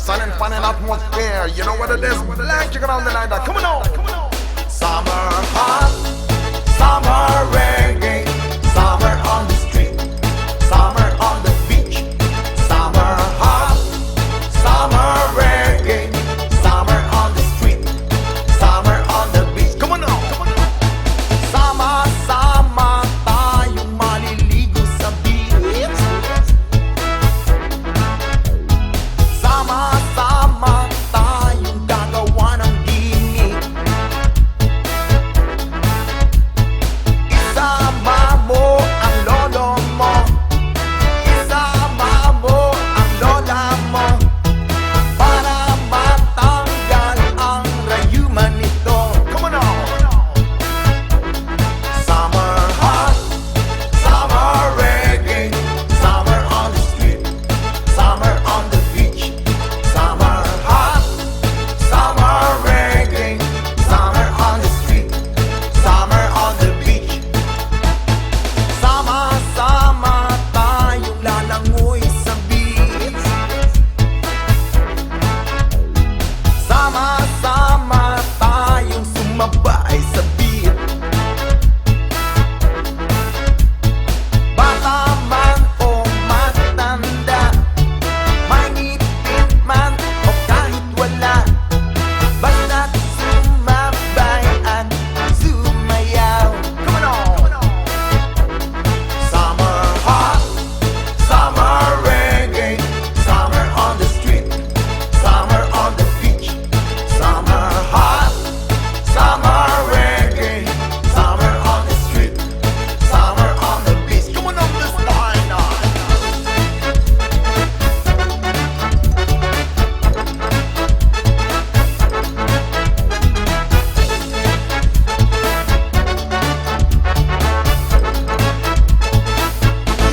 sun and fun and atmosphere. You know what it is? Black chicken on the night. Come on, summer hot, summer reggae, summer on the street, summer on the beach, summer hot, summer reggae, summer on the street, summer on the beach. Come on now, sama-sama tayong maliligo sa beach. Sama-sama tayong gagawa ng gimmick. Isama mo ang lolo mo, isama mo ang lola mo, para matanggal ang rayuman nito. Come on now! Summer hot, summer reggae, summer on the street, summer on the beach, summer hot, summer reggae, summer on the street, summer on the beach. Sama-sama tayong lalangoy sa beach. Sama-sama tayong sumabay sa beat. Bata man o matanda, may ngipin man o kahit wala, basta't sumabay at sumayaw. Come on! Summer hot, summer reggae, summer on the street, summer on the beach, summer hot, summer reggae, summer on the street, summer on the beach. Come on this line now.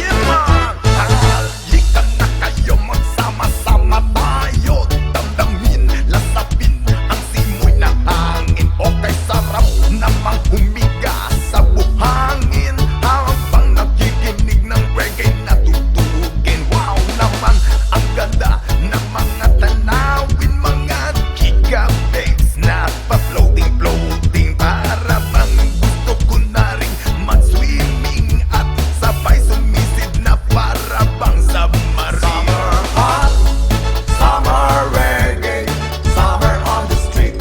Yeah man, halika na kayo, magsama-sama tayo, damdamin, lasapin ang simoy ng hangin. Okay, sarap namang humiga sa buhangin habang nakikinig ng reggae na tutugin. Wow naman, ang ganda ng mga tanawin, mga gigabytes na pa-floating, para bang gusto ko na rin mag-swimming at sabay sumisid na para bang submarine. Summer hot, summer reggae, summer on the street,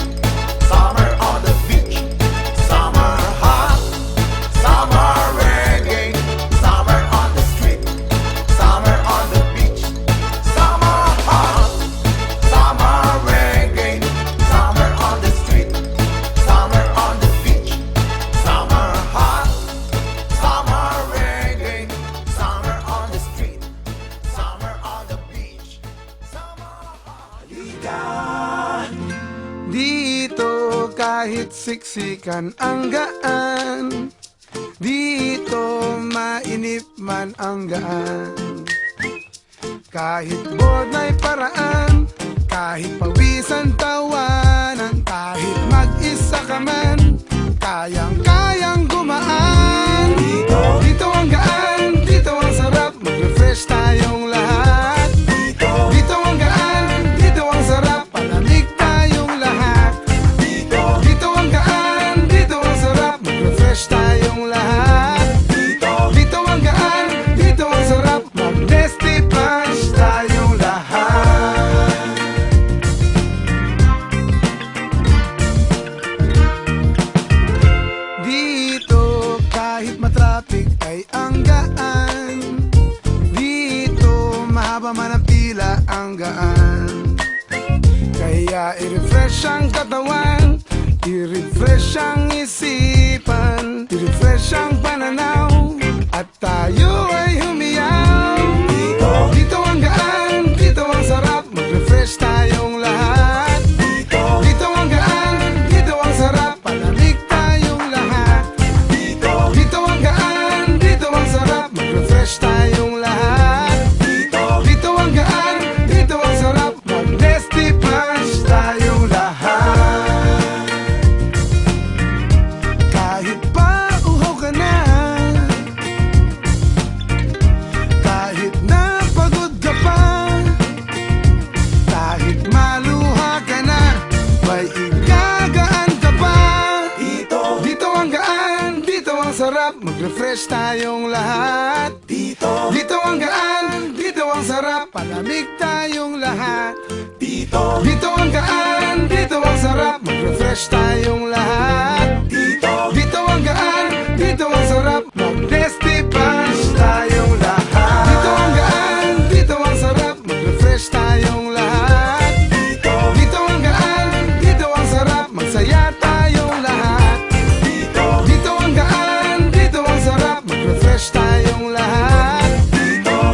summer on the beach, summer hot, summer reggae, summer on the street, summer on the beach, summer hot, summer reggae, summer on the street, summer on the beach, summer hot, summer reggae, summer on the street, summer on the beach, summer hot. Dito kahit siksikan ang gaan, dito mainip man ang gaan. Kahit bod na'y paraan, kahit pawisan tawanan, kahit mag-isa ka man, kayang-kayang gumaan. Dito ang gaan, dito ang sarap, mag-refresh tayong lahat. Dito ang gaan, dito ang sarap, palamig tayong lahat. Dito ang gaan, dito ang sarap, mag-refresh tayong lahat. Dito ang gaan, dito ang sarap, mag-destipash tayong lahat. Dito kahit matraffic ay ang gaan, dito mahaba man ang pila ang gaan. Kaya i-refresh ang katawan, i-refresh ang isipan, i-refresh ang pananaw, at tayo ay humiyaw. Dito ang gaan, dito ang sarap, mag-refresh tayong lahat. Dito ang gaan, dito ang sarap, palamig tayong lahat. Dito ang gaan, dito ang sarap, mag-refresh tayong lahat. Dito ang gaan, dito ang sarap, mag-destipash tayong lahat. Kahit pa uhaw ka na, ang sarap, mag-refresh tayong lahat. Dito ang gaan, dito ang sarap, palamig tayong lahat. Dito ang gaan, dito ang sarap, mag-refresh tayong lahat. Dito ang gaan, dito ang sarap, mag-destipash tayong lahat. Dito ang gaan, dito ang sarap, mag-refresh tayong lahat. Dito ang gaan, dito ang sarap, magsaya tayong lahat. Dito ang gaan, dito ang sarap, mag-refresh tayong lahat.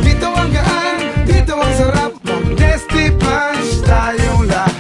Dito ang gaan, dito ang sarap, mag-destipash tayong lahat.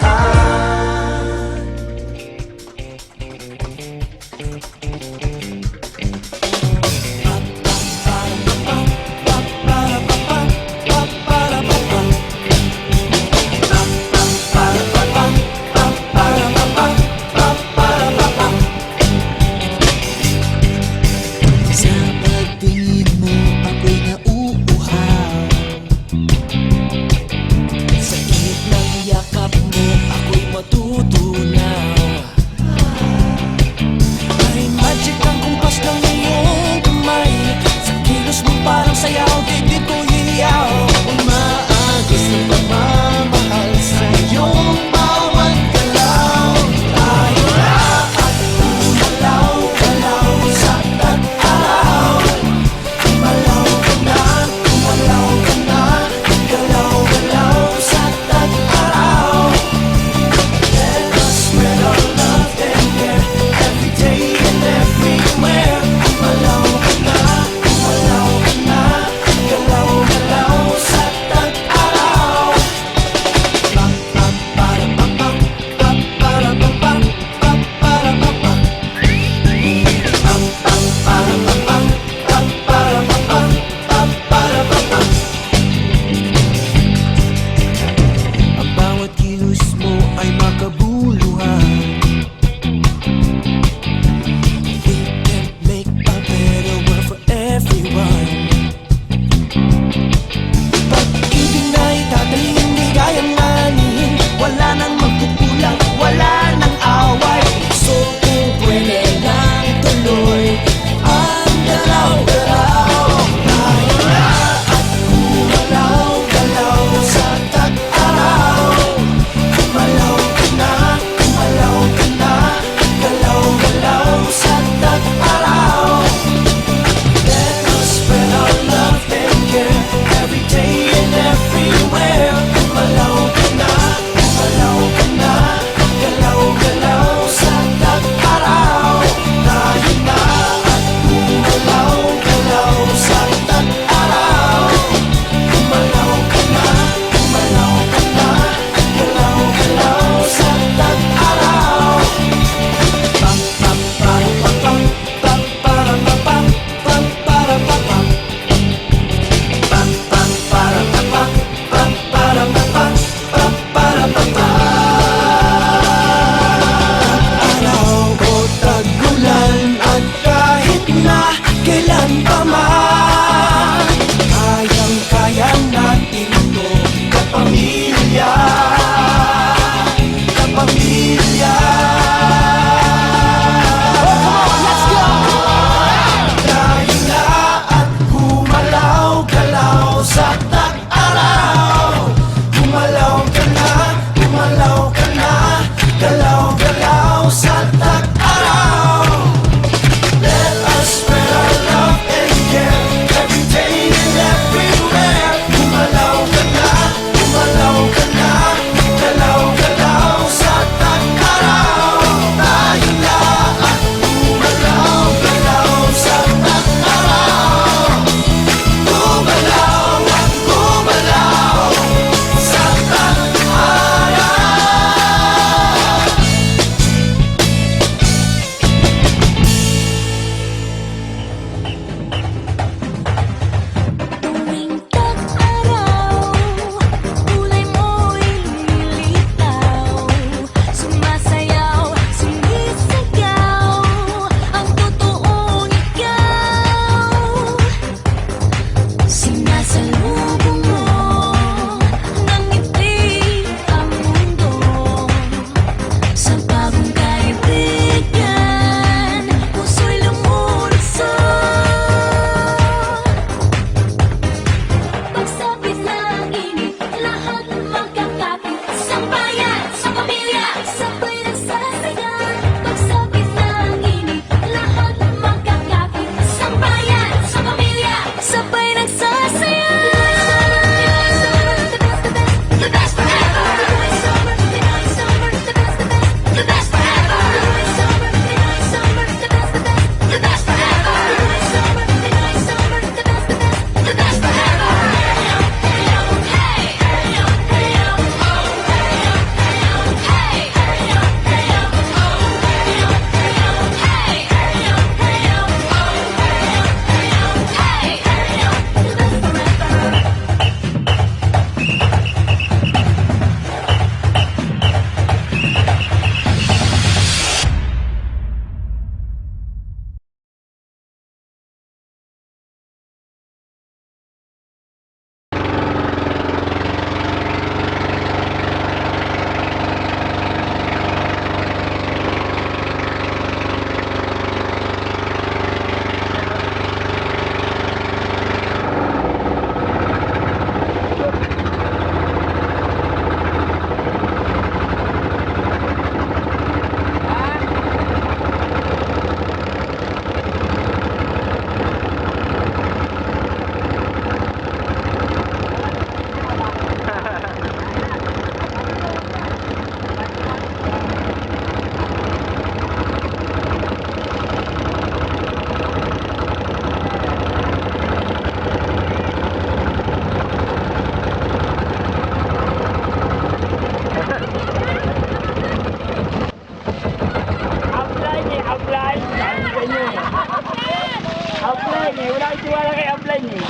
tiwala kay Upline eh.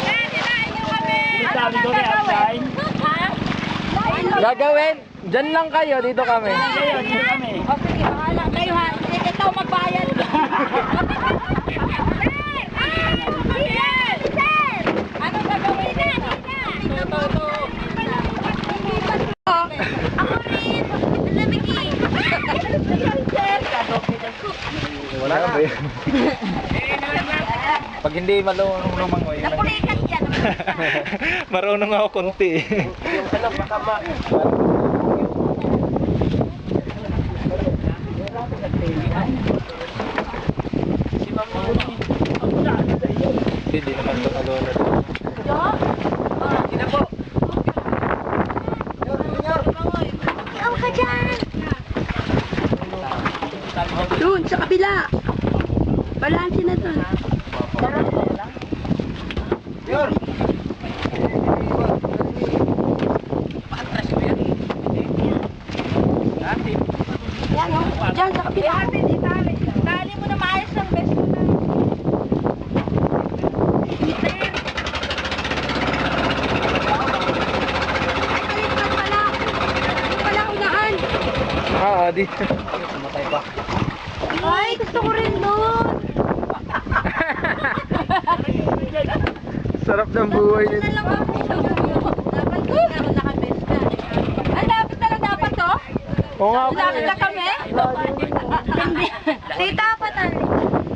Sabi ko kay Upline. Gagawin? Diyan lang kayo, dito kami. Ngayon, dito kami. Okay, bahala kayo ha. Hindi ka tao magbayad. Ano gagawin na? Ako rin. Lamig eh. Wala ka ba yun? Pag hindi marunong lumangoy. Napulikat yan. Marunong ako konti. Yung alam, baka ma... Si Mama Muni. Hindi naman ito kalunod. Sina po. Ikaw ka dyan. Doon, sa kabila. Balansin na doon. Yan o. Diyan, sa kabila. Tali mo na maayos ng best mo na. Ay, baliktad pala. Hindi pala unahan. Dito. Sumatay pa. Ay, gusto ko rin doon. Sarap ng buhay Ano nito. na lang ako. Dapat ko nakabest ka. Ay, dapat na lang dapat to? Oo nga po. Lapit na kami? Hindi. Tita, patan.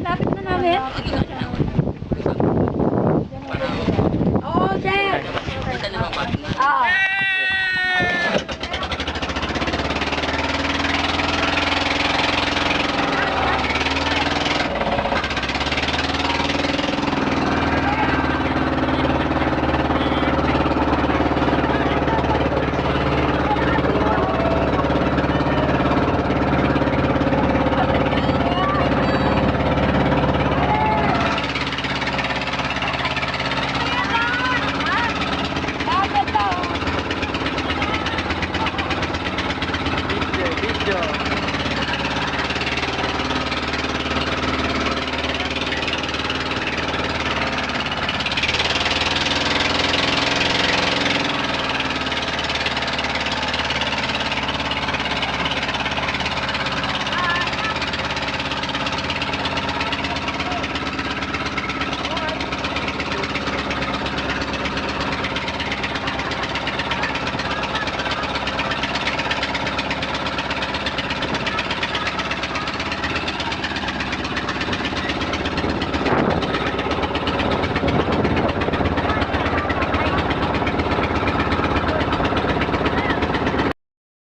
Lapit na namin.